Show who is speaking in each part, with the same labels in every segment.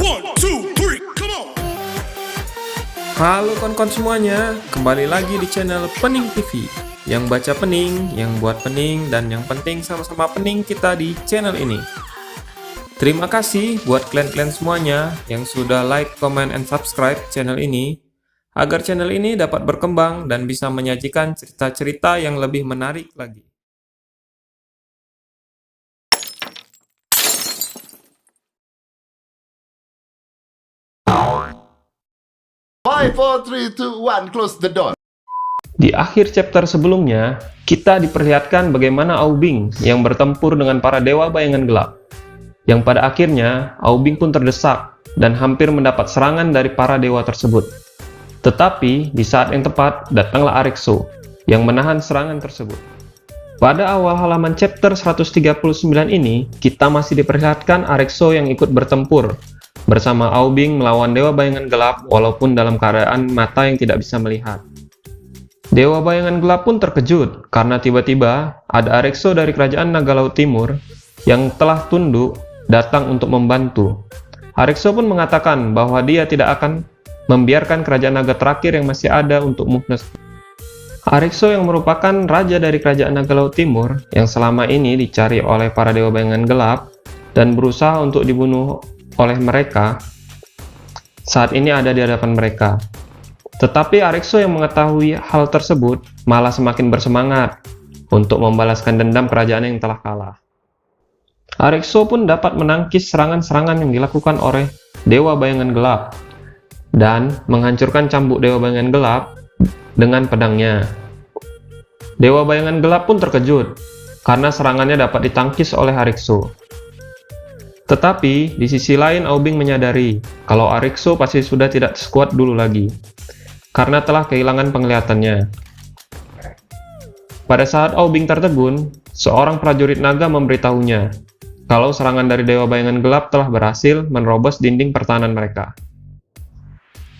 Speaker 1: One, two, three, come on.
Speaker 2: Halo kawan-kawan semuanya, kembali lagi di channel Pening TV. Yang baca pening, yang buat pening, dan yang penting sama-sama pening kita di channel ini. Terima kasih buat kalian-kalian semuanya yang sudah like, comment, and subscribe channel ini, agar channel ini dapat berkembang dan bisa menyajikan cerita-cerita yang lebih menarik lagi.
Speaker 3: Five, four, three, two, one, close the door.
Speaker 2: Di akhir chapter sebelumnya, kita diperlihatkan bagaimana Aubing yang bertempur dengan para dewa bayangan gelap. Yang pada akhirnya, Aubing pun terdesak dan hampir mendapat serangan dari para dewa tersebut. Tetapi, di saat yang tepat, datanglah Arexo yang menahan serangan tersebut. Pada awal halaman chapter 139 ini, kita masih diperlihatkan Arexo yang ikut bertempur bersama Aubing melawan dewa bayangan gelap walaupun dalam keadaan mata yang tidak bisa melihat. Dewa bayangan gelap pun terkejut karena tiba-tiba ada Arexo dari kerajaan Naga Laut Timur yang telah tunduk datang untuk membantu. Arexo pun mengatakan bahwa dia tidak akan membiarkan kerajaan naga terakhir yang masih ada untuk musnah. Arexo yang merupakan raja dari kerajaan Naga Laut Timur yang selama ini dicari oleh para dewa bayangan gelap dan berusaha untuk dibunuh oleh mereka, saat ini ada di hadapan mereka. Tetapi Arexo yang mengetahui hal tersebut malah semakin bersemangat untuk membalaskan dendam kerajaan yang telah kalah. Arexo pun dapat menangkis serangan-serangan yang dilakukan oleh dewa bayangan gelap dan menghancurkan cambuk dewa bayangan gelap dengan pedangnya. Dewa bayangan gelap pun terkejut karena serangannya dapat ditangkis oleh Arexo. Tetapi, di sisi lain Aubing menyadari kalau Arexo pasti sudah tidak sekuat dulu lagi, karena telah kehilangan penglihatannya. Pada saat Aubing tertegun, seorang prajurit naga memberitahunya kalau serangan dari dewa bayangan gelap telah berhasil menerobos dinding pertahanan mereka.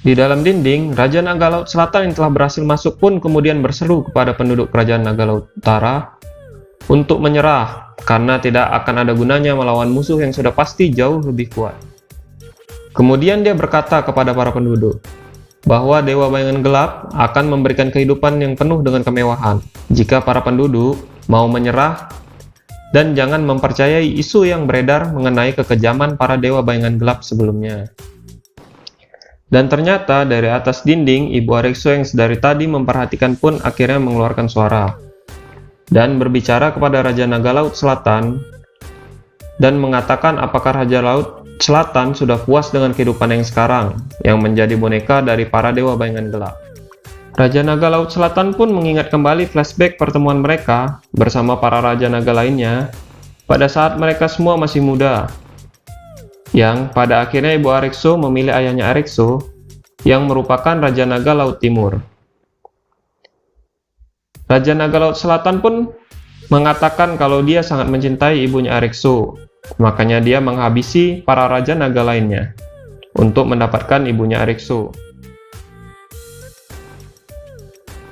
Speaker 2: Di dalam dinding, Raja Naga Laut Selatan yang telah berhasil masuk pun kemudian berseru kepada penduduk kerajaan Naga Laut Utara untuk menyerah, karena tidak akan ada gunanya melawan musuh yang sudah pasti jauh lebih kuat. Kemudian dia berkata kepada para penduduk bahwa dewa bayangan gelap akan memberikan kehidupan yang penuh dengan kemewahan jika para penduduk mau menyerah dan jangan mempercayai isu yang beredar mengenai kekejaman para dewa bayangan gelap sebelumnya. Dan ternyata dari atas dinding, Ibu Arexo yang sedari tadi memperhatikan pun akhirnya mengeluarkan suara dan berbicara kepada Raja Naga Laut Selatan dan mengatakan apakah Raja Laut Selatan sudah puas dengan kehidupan yang sekarang yang menjadi boneka dari para dewa bayangan gelap. Raja Naga Laut Selatan pun mengingat kembali flashback pertemuan mereka bersama para raja naga lainnya pada saat mereka semua masih muda, yang pada akhirnya Ibu Arexo memilih ayahnya Arexo yang merupakan Raja Naga Laut Timur. Raja Naga Laut Selatan pun mengatakan kalau dia sangat mencintai ibunya Arexo, makanya dia menghabisi para raja naga lainnya untuk mendapatkan ibunya Arexo.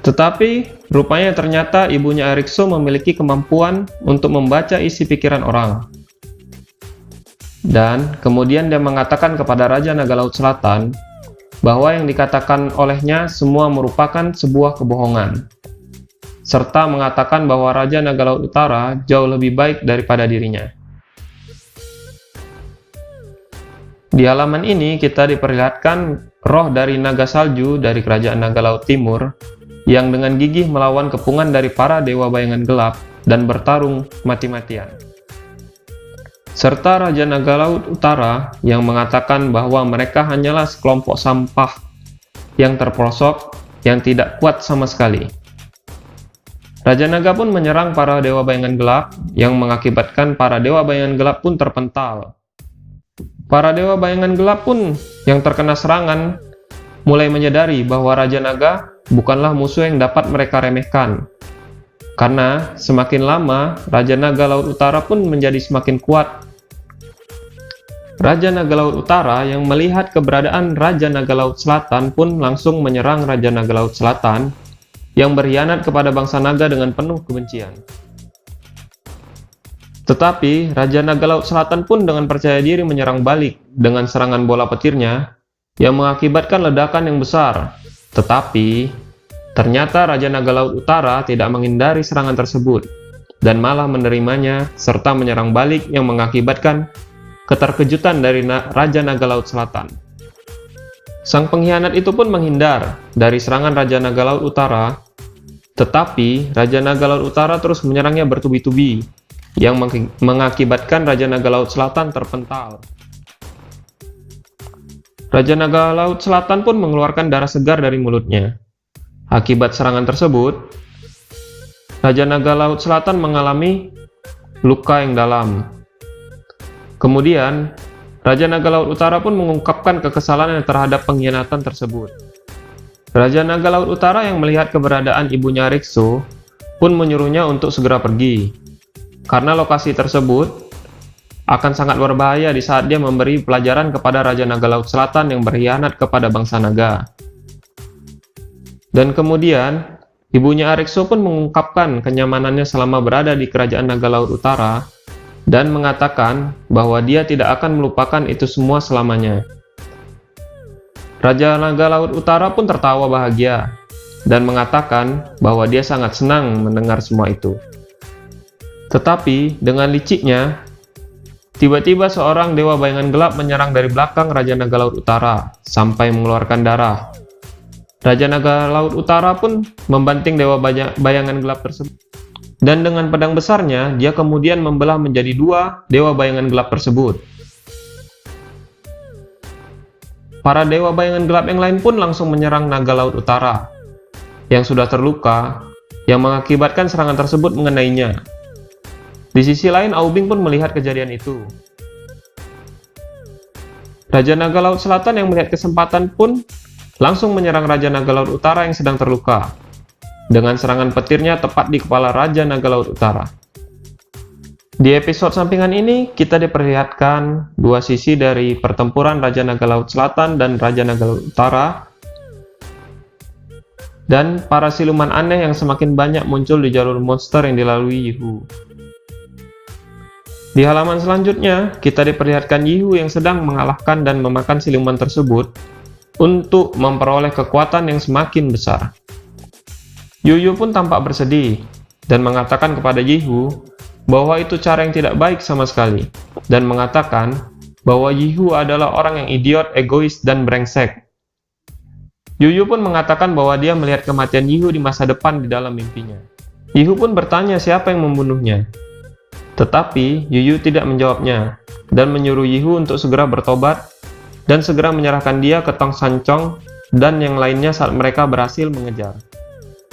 Speaker 2: Tetapi rupanya ternyata ibunya Arexo memiliki kemampuan untuk membaca isi pikiran orang. Dan kemudian dia mengatakan kepada Raja Naga Laut Selatan bahwa yang dikatakan olehnya semua merupakan sebuah kebohongan, serta mengatakan bahwa Raja Naga Laut Utara jauh lebih baik daripada dirinya. Di halaman ini kita diperlihatkan roh dari naga salju dari kerajaan Naga Laut Timur yang dengan gigih melawan kepungan dari para dewa bayangan gelap dan bertarung mati-matian. Serta Raja Naga Laut Utara yang mengatakan bahwa mereka hanyalah sekelompok sampah yang terperosok yang tidak kuat sama sekali. Raja Naga pun menyerang para dewa bayangan gelap yang mengakibatkan para dewa bayangan gelap pun terpental. Para dewa bayangan gelap pun yang terkena serangan mulai menyadari bahwa Raja Naga bukanlah musuh yang dapat mereka remehkan. Karena semakin lama Raja Naga Laut Utara pun menjadi semakin kuat. Raja Naga Laut Utara yang melihat keberadaan Raja Naga Laut Selatan pun langsung menyerang Raja Naga Laut Selatan yang berkhianat kepada bangsa naga dengan penuh kebencian. Tetapi Raja Naga Laut Selatan pun dengan percaya diri menyerang balik dengan serangan bola petirnya yang mengakibatkan ledakan yang besar. Tetapi ternyata Raja Naga Laut Utara tidak menghindari serangan tersebut dan malah menerimanya serta menyerang balik yang mengakibatkan keterkejutan dari Raja Naga Laut Selatan. Sang pengkhianat itu pun menghindar dari serangan Raja Naga Laut Utara, tetapi Raja Naga Laut Utara terus menyerangnya bertubi-tubi yang mengakibatkan Raja Naga Laut Selatan terpental. Raja Naga Laut Selatan pun mengeluarkan darah segar dari mulutnya. Akibat serangan tersebut, Raja Naga Laut Selatan mengalami luka yang dalam. Kemudian, Raja Naga Laut Utara pun mengungkapkan kekesalannya terhadap pengkhianatan tersebut. Raja Naga Laut Utara yang melihat keberadaan ibunya Rikso pun menyuruhnya untuk segera pergi, karena lokasi tersebut akan sangat berbahaya di saat dia memberi pelajaran kepada Raja Naga Laut Selatan yang berkhianat kepada bangsa naga. Dan kemudian, ibunya Arikso pun mengungkapkan kenyamanannya selama berada di Kerajaan Naga Laut Utara dan mengatakan bahwa dia tidak akan melupakan itu semua selamanya. Raja Naga Laut Utara pun tertawa bahagia dan mengatakan bahwa dia sangat senang mendengar semua itu. Tetapi dengan liciknya, tiba-tiba seorang dewa bayangan gelap menyerang dari belakang Raja Naga Laut Utara sampai mengeluarkan darah. Raja Naga Laut Utara pun membanting dewa bayangan gelap tersebut. Dan dengan pedang besarnya, dia kemudian membelah menjadi dua dewa bayangan gelap tersebut. Para dewa bayangan gelap yang lain pun langsung menyerang Naga Laut Utara yang sudah terluka, yang mengakibatkan serangan tersebut mengenainya. Di sisi lain, Aubing pun melihat kejadian itu. Raja Naga Laut Selatan yang melihat kesempatan pun langsung menyerang Raja Naga Laut Utara yang sedang terluka, dengan serangan petirnya tepat di kepala Raja Naga Laut Utara. Di episode sampingan ini, kita diperlihatkan dua sisi dari pertempuran Raja Naga Laut Selatan dan Raja Naga Laut Utara, dan para siluman aneh yang semakin banyak muncul di jalur monster yang dilalui Yihu. Di halaman selanjutnya, kita diperlihatkan Yihu yang sedang mengalahkan dan memakan siluman tersebut untuk memperoleh kekuatan yang semakin besar. Yuyu pun tampak bersedih dan mengatakan kepada Yihu bahwa itu cara yang tidak baik sama sekali, dan mengatakan bahwa Yihu adalah orang yang idiot, egois, dan brengsek. Yuyu pun mengatakan bahwa dia melihat kematian Yihu di masa depan di dalam mimpinya. Yihu pun bertanya siapa yang membunuhnya. Tetapi Yuyu tidak menjawabnya dan menyuruh Yihu untuk segera bertobat dan segera menyerahkan dia ke Tong Sancong dan yang lainnya saat mereka berhasil mengejar.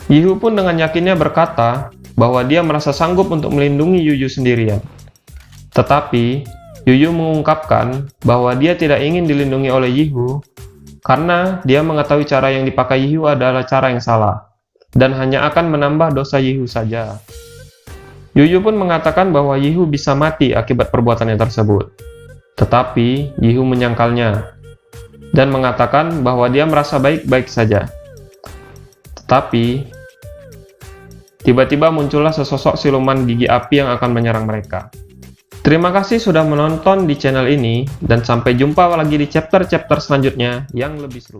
Speaker 2: Yihu pun dengan yakinnya berkata bahwa dia merasa sanggup untuk melindungi Yuyu sendirian. Tetapi Yuyu mengungkapkan bahwa dia tidak ingin dilindungi oleh Yihu karena dia mengetahui cara yang dipakai Yihu adalah cara yang salah dan hanya akan menambah dosa Yihu saja. Yuyu pun mengatakan bahwa Yihu bisa mati akibat perbuatannya tersebut. Tetapi Yihu menyangkalnya dan mengatakan bahwa dia merasa baik-baik saja. Tetapi tiba-tiba muncullah sesosok siluman gigi api yang akan menyerang mereka. Terima kasih sudah menonton di channel ini dan sampai jumpa lagi di chapter-chapter selanjutnya yang lebih seru.